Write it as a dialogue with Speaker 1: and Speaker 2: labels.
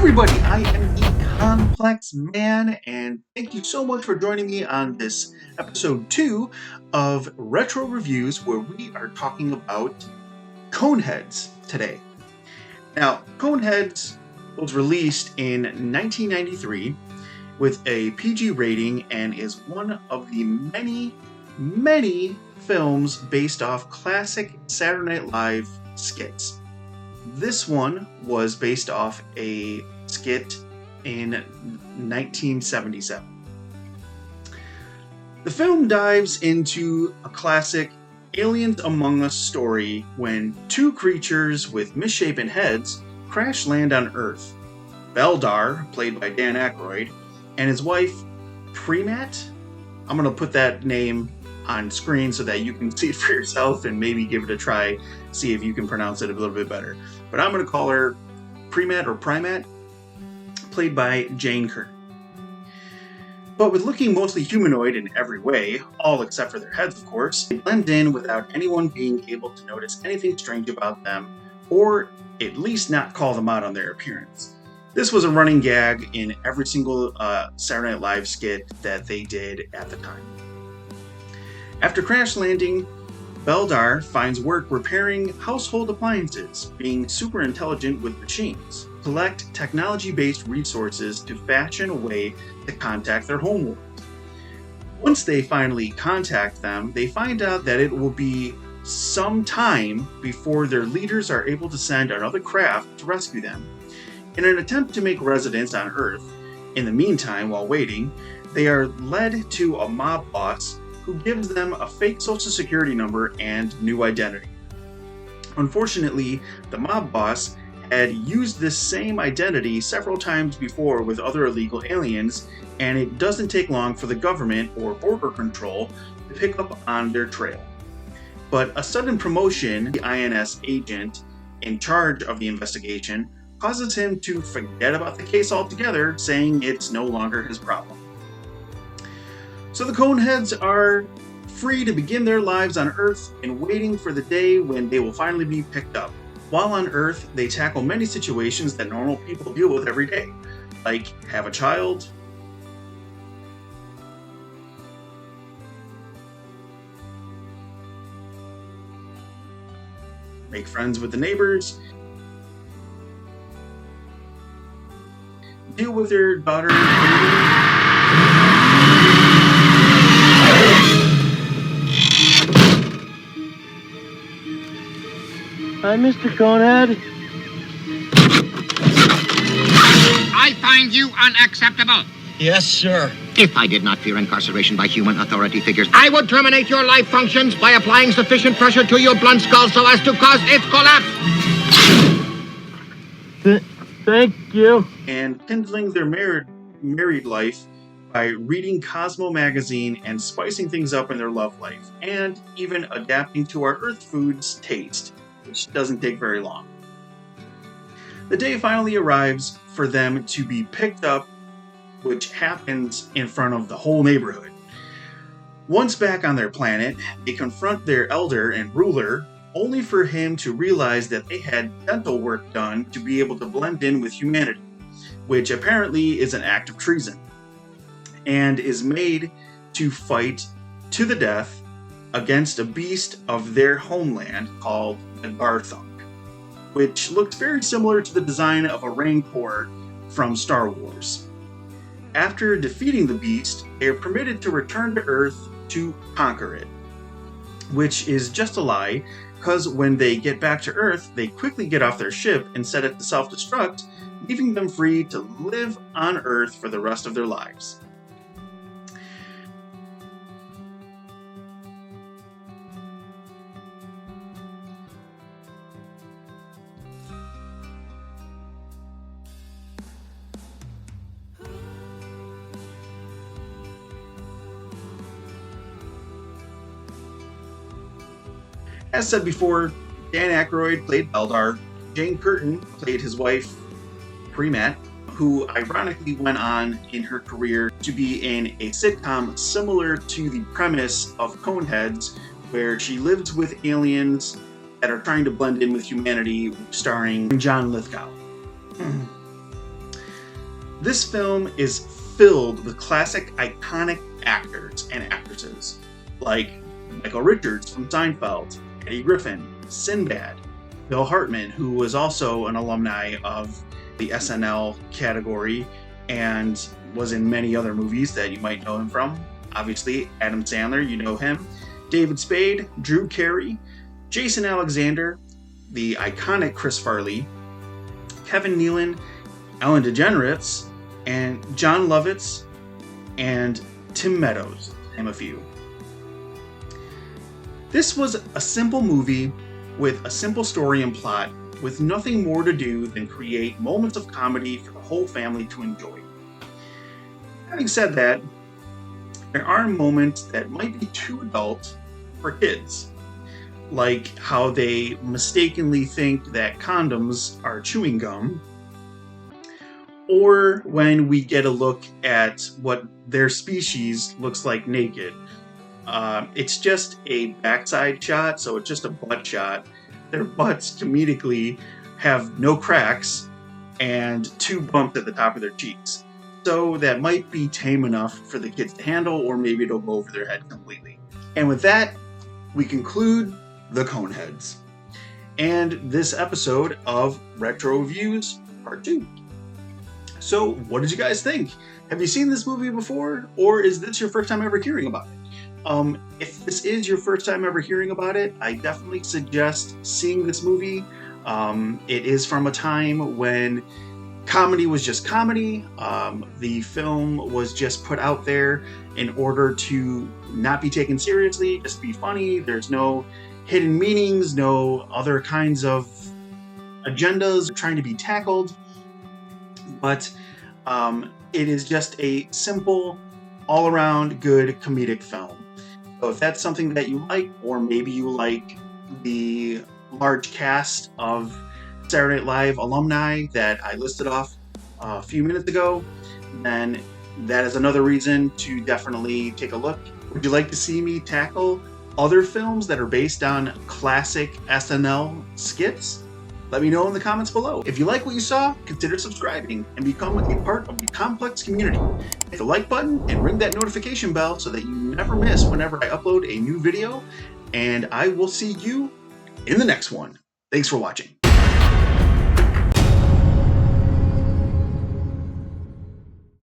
Speaker 1: everybody, I am the Complex Man, and thank you so much for joining me on this episode 2 of Retro Reviews, where we are talking about Coneheads today. Now, Coneheads was released in 1993 with a PG rating and is one of the many films based off classic Saturday Night Live skits. This one was based off a skit in 1977. The film dives into a classic Aliens Among Us story when two creatures with misshapen heads crash land on Earth. Beldar, played by Dan Aykroyd, and his wife, Premat. I'm going to put that name on screen so that you can see it for yourself and maybe give it a try, see if you can pronounce it a little bit better. But I'm going to call her Premat or Primat, played by Jane Curtin. But with looking mostly humanoid in every way, all except for their heads of course, they blend in without anyone being able to notice anything strange about them, or at least not call them out on their appearance. This was a running gag in every single Saturday Night Live skit that they did at the time. After crash landing, Beldar finds work repairing household appliances, being super intelligent with machines, collect technology-based resources to fashion a way to contact their homeworld. Once they finally contact them, they find out that it will be some time before their leaders are able to send another craft to rescue them. In an attempt to make residence on Earth, in the meantime, while waiting, they are led to a mob boss who gives them a fake social security number and new identity. Unfortunately, the mob boss had used this same identity several times before with other illegal aliens, and it doesn't take long for the government or border control to pick up on their trail. But a sudden promotion, the INS agent in charge of the investigation, causes him to forget about the case altogether, saying it's no longer his problem. So the Coneheads are free to begin their lives on Earth and waiting for the day when they will finally be picked up. While on Earth, they tackle many situations that normal people deal with every day, like have a child, make friends with the neighbors, deal with their daughter.
Speaker 2: Hi, Mr. Conehead.
Speaker 3: I find you unacceptable.
Speaker 2: Yes, sir.
Speaker 3: If I did not fear incarceration by human authority figures, I would terminate your life functions by applying sufficient pressure to your blunt skull so as to cause its collapse.
Speaker 2: Thank you.
Speaker 1: And kindling their married life by reading Cosmo magazine and spicing things up in their love life, and even adapting to our Earth food's taste, which doesn't take very long. The day finally arrives for them to be picked up, which happens in front of the whole neighborhood. Once back on their planet, they confront their elder and ruler, only for him to realize that they had dental work done to be able to blend in with humanity, which apparently is an act of treason, and is made to fight to the death against a beast of their homeland called the Garthunk, which looks very similar to the design of a Rancor from Star Wars. After defeating the beast, they are permitted to return to Earth to conquer it, which is just a lie, because when they get back to Earth, they quickly get off their ship and set it to self-destruct, leaving them free to live on Earth for the rest of their lives. As said before, Dan Aykroyd played Beldar, Jane Curtin played his wife, Premat, who ironically went on in her career to be in a sitcom similar to the premise of Coneheads, where she lives with aliens that are trying to blend in with humanity, starring John Lithgow. This film is filled with classic, iconic actors and actresses like Michael Richards from Seinfeld, Eddie Griffin, Sinbad, Bill Hartman, who was also an alumni of the SNL category and was in many other movies that you might know him from. Obviously, Adam Sandler, you know him. David Spade, Drew Carey, Jason Alexander, the iconic Chris Farley, Kevin Nealon, Ellen DeGeneres, and John Lovitz, and Tim Meadows, to name a few. This was a simple movie with a simple story and plot, with nothing more to do than create moments of comedy for the whole family to enjoy. Having said that, there are moments that might be too adult for kids, like how they mistakenly think that condoms are chewing gum, or when we get a look at what their species looks like naked. It's just a backside shot, so it's just a butt shot. Their butts comedically have no cracks and 2 bumps at the top of their cheeks. So that might be tame enough for the kids to handle, or maybe it'll go over their head completely. And with that, we conclude the Coneheads and this episode of Retro Reviews Part 2. So, what did you guys think? Have you seen this movie before, or is this your first time ever hearing about it? If this is your first time ever hearing about it, I definitely suggest seeing this movie. It is from a time when comedy was just comedy. The film was just put out there in order to not be taken seriously, just be funny. There's no hidden meanings, no other kinds of agendas trying to be tackled. But it is just a simple, all-around good comedic film. So if that's something that you like, or maybe you like the large cast of Saturday Night Live alumni that I listed off a few minutes ago, then that is another reason to definitely take a look. Would you like to see me tackle other films that are based on classic SNL skits? Let me know in the comments below. If you like what you saw, consider subscribing and become a part of the complex community. Hit the like button and ring that notification bell so that you never miss whenever I upload a new video. And I will see you in the next one. Thanks for watching.